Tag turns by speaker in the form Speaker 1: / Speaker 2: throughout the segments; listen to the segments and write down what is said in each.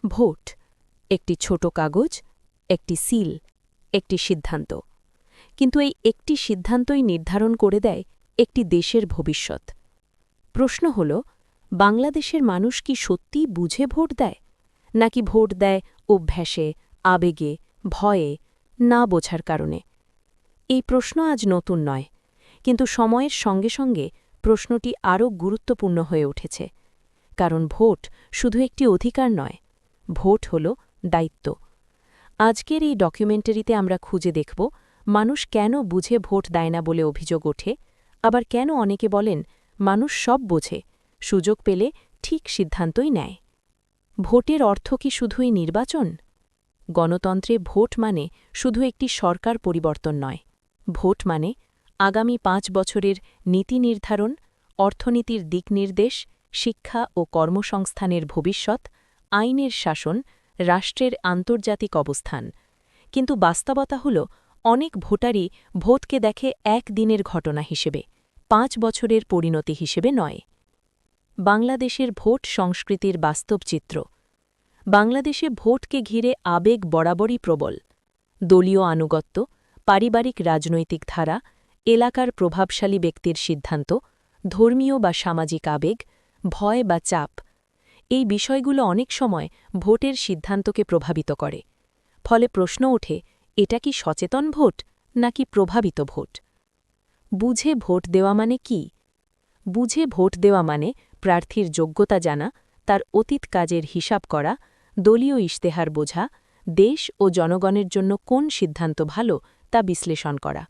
Speaker 1: Vote একটি ছোট কাগজ, একটি সিল, একটি সিদ্ধান্ত। কিন্তু এই একটি সিদ্ধান্তই নির্ধারণ করে দেয় একটি দেশের ভবিষ্যৎ। প্রশ্ন হল, বাংলাদেশের মানুষ কি সত্যিই বুঝে ভোট দেয়, নাকি ভোট দেয় অভ্যাসে, আবেগে, ভয়ে, না বোঝার কারণে? এই প্রশ্ন আজ নতুন নয়, কিন্তু সময়ের সঙ্গে সঙ্গে প্রশ্নটি আরও গুরুত্বপূর্ণ হয়ে উঠেছে। কারণ ভোট শুধু একটি অধিকার নয়, ভোট হল দায়িত্ব। আজকের এই ডকুমেন্টারিতে আমরা খুঁজে দেখব মানুষ কেন বুঝে ভোট দেয় না বলে অভিযোগ ওঠে, আবার কেন অনেকে বলেন মানুষ সব বোঝে, সুযোগ পেলে ঠিক সিদ্ধান্তই নেয়। ভোটের অর্থ কি শুধুই নির্বাচন? গণতন্ত্রে ভোট মানে শুধু একটি সরকার পরিবর্তন নয়। ভোট মানে আগামী ৫ বছরের নীতি নির্ধারণ, অর্থনীতির দিক নির্দেশ, শিক্ষা ও কর্মসংস্থানের ভবিষ্যৎ, আইনের শাসন, রাষ্ট্রের আন্তর্জাতিক অবস্থান। কিন্তু বাস্তবতা হল, অনেক ভোটারই ভোটকে দেখে এক দিনের ঘটনা হিসেবে, ৫ বছরের পরিণতি হিসেবে নয়। বাংলাদেশের ভোট সংস্কৃতির বাস্তব চিত্র। বাংলাদেশে ভোটকে ঘিরে আবেগ বরাবরই প্রবল। দলীয় আনুগত্য, পারিবারিক রাজনৈতিক ধারা, এলাকার প্রভাবশালী ব্যক্তির সিদ্ধান্ত, ধর্মীয় বা সামাজিক আবেগ, ভয় বা চাপ, এই বিষয়গুলো অনেক সময় ভোটের সিদ্ধান্তকে প্রভাবিত করে। ফলে প্রশ্ন ওঠে, এটা কি সচেতন ভোট, নাকি প্রভাবিত ভোট? বুঝে ভোট দেওয়া মানে কি? বুঝে ভোট দেওয়া মানে প্রার্থীর যোগ্যতা জানা, তার অতীত কাজের হিসাব করা, দলীয় ইশতেহার বোঝা, দেশ ও জনগণের জন্য কোন সিদ্ধান্ত ভালো তা বিশ্লেষণ করা।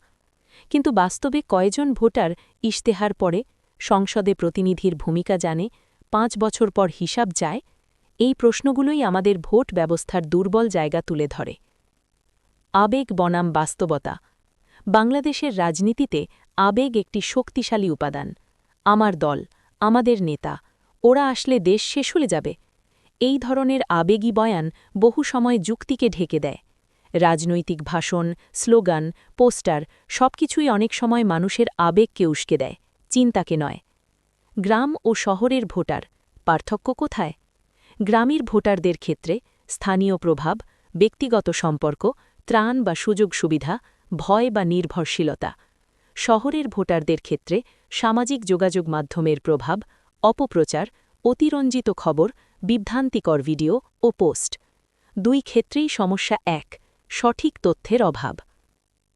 Speaker 1: কিন্তু বাস্তবে কয়জন ভোটার ইশতেহার পড়ে, সংসদে প্রতিনিধির ভূমিকা জানে, ৫ বছর পর হিসাব যায়? এই প্রশ্নগুলোই আমাদের ভোট ব্যবস্থার দুর্বল জায়গা তুলে ধরে। আবেগ বনাম বাস্তবতা। বাংলাদেশের রাজনীতিতে আবেগ একটি শক্তিশালী উপাদান। আমার দল, আমাদের নেতা, ওরা আসলে দেশ শেষ হয়ে যাবে, এই ধরনের আবেগী বয়ান বহু সময় যুক্তিকে ঢেকে দেয়। রাজনৈতিক ভাষণ, স্লোগান, পোস্টার সবকিছুই অনেক সময় মানুষের আবেগকে উস্কে দেয়, চিন্তাকে নয়। গ্রাম ও শহরের ভোটার, পার্থক্য কোথায়? গ্রামের ভোটারদের ক্ষেত্রে স্থানীয় প্রভাব, ব্যক্তিগত সম্পর্ক, ত্রাণ বা সুযোগ সুবিধা, ভয় বা নির্ভরশীলতা। শহরের ভোটারদের ক্ষেত্রে সামাজিক যোগাযোগ মাধ্যমের প্রভাব, অপপ্রচার, অতিরঞ্জিত খবর, বিভ্রান্তিকর ভিডিও ও পোস্ট। দুই ক্ষেত্রেই সমস্যা এক, সঠিক তথ্যের অভাব।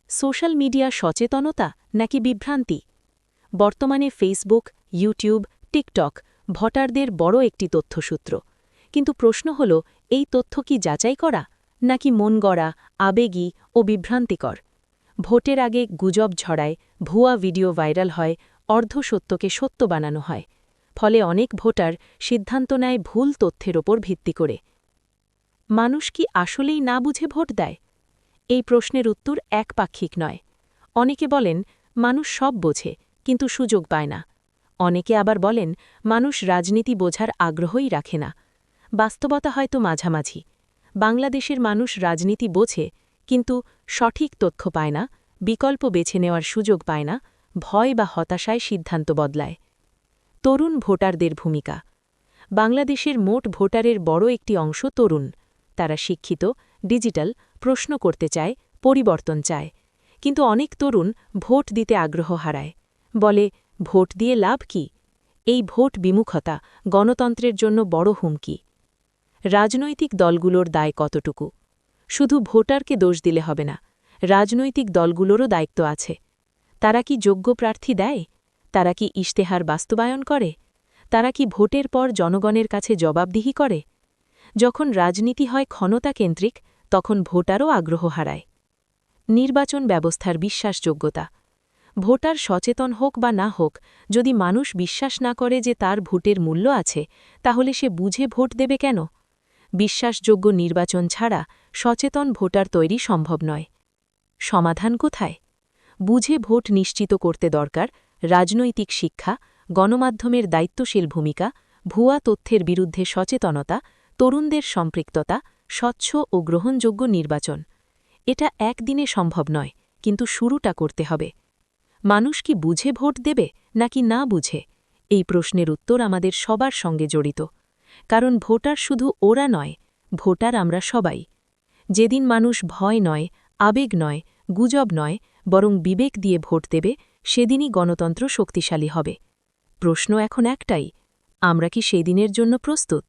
Speaker 1: সোশ্যাল মিডিয়া সচেতনতা নাকি বিভ্রান্তি? বর্তমানে ফেসবুক, ইউটিউব, টিকটক ভোটারদের বড় একটি তথ্যসূত্র। কিন্তু প্রশ্ন হল, এই তথ্য কি যাচাই করা, নাকি মন গড়া, আবেগী ও বিভ্রান্তিকর? ভোটের আগে গুজব ছড়ায়, ভুয়া ভিডিও ভাইরাল হয়, অর্ধসত্যকে সত্য বানানো হয়। ফলে অনেক ভোটার সিদ্ধান্ত নেয় ভুল তথ্যের ওপর ভিত্তি করে। মানুষ কি আসলেই না বুঝে ভোট দেয়? এই প্রশ্নের উত্তর একপাক্ষিক নয়। অনেকে বলেন মানুষ সব বোঝে, কিন্তু সুযোগ পায় না। অনেকে আবার বলেন মানুষ রাজনীতি বোঝার আগ্রহই রাখে না। বাস্তবতা হয়তো মাঝামাঝি। বাংলাদেশের মানুষ রাজনীতি বোঝে, কিন্তু সঠিক তথ্য পায় না, বিকল্প বেছে নেওয়ার সুযোগ পায় না, ভয় বা হতাশায় সিদ্ধান্ত বদলায়। তরুণ ভোটারদের ভূমিকা। বাংলাদেশের মোট ভোটারের বড় একটি অংশ তরুণ। তারা শিক্ষিত, ডিজিটাল, প্রশ্ন করতে চায়, পরিবর্তন চায়। কিন্তু অনেক তরুণ ভোট দিতে আগ্রহ হারায়। বলে, ভোট দিয়ে লাভ কি? এই ভোট বিমুখতা গণতন্ত্রের জন্য বড় হুমকি। রাজনৈতিক দলগুলোর দায় কতটুকু? শুধু ভোটারকে দোষ দিলে হবে না, রাজনৈতিক দলগুলোরও দায়িত্ব আছে। তারা কি যোগ্য প্রার্থী দেয়? তারা কি ইশতেহার বাস্তবায়ন করে? তারা কি ভোটের পর জনগণের কাছে জবাবদিহি করে? যখন রাজনীতি হয় ক্ষমতাকেন্দ্রিক, তখন ভোটারও আগ্রহ হারায়। নির্বাচন ব্যবস্থার বিশ্বাসযোগ্যতা। ভোটার সচেতন হোক বা না হোক, যদি মানুষ বিশ্বাস না করে যে তার ভোটের মূল্য আছে, তাহলে সে বুঝে ভোট দেবে কেন? বিশ্বাসযোগ্য নির্বাচন ছাড়া সচেতন ভোটার তৈরি সম্ভব নয়। সমাধান কোথায়? বুঝে ভোট নিশ্চিত করতে দরকার রাজনৈতিক শিক্ষা, গণমাধ্যমের দায়িত্বশীল ভূমিকা, ভুয়া তথ্যের বিরুদ্ধে সচেতনতা, তরুণদের সম্পৃক্ততা, স্বচ্ছ ও গ্রহণযোগ্য নির্বাচন। এটা একদিনে সম্ভব নয়, কিন্তু শুরুটা করতে হবে। মানুষ কি বুঝে ভোট দেবে, নাকি না বুঝে? এই প্রশ্নের উত্তর আমাদের সবার সঙ্গে জড়িত। কারণ ভোটার শুধু ওরা নয়, ভোটার আমরা সবাই। যেদিন মানুষ ভয় নয়, আবেগ নয়, গুজব নয়, বরং বিবেক দিয়ে ভোট দেবে, সেদিনই গণতন্ত্র শক্তিশালী হবে। প্রশ্ন এখন একটাই, আমরা কি সেই দিনের জন্য প্রস্তুত?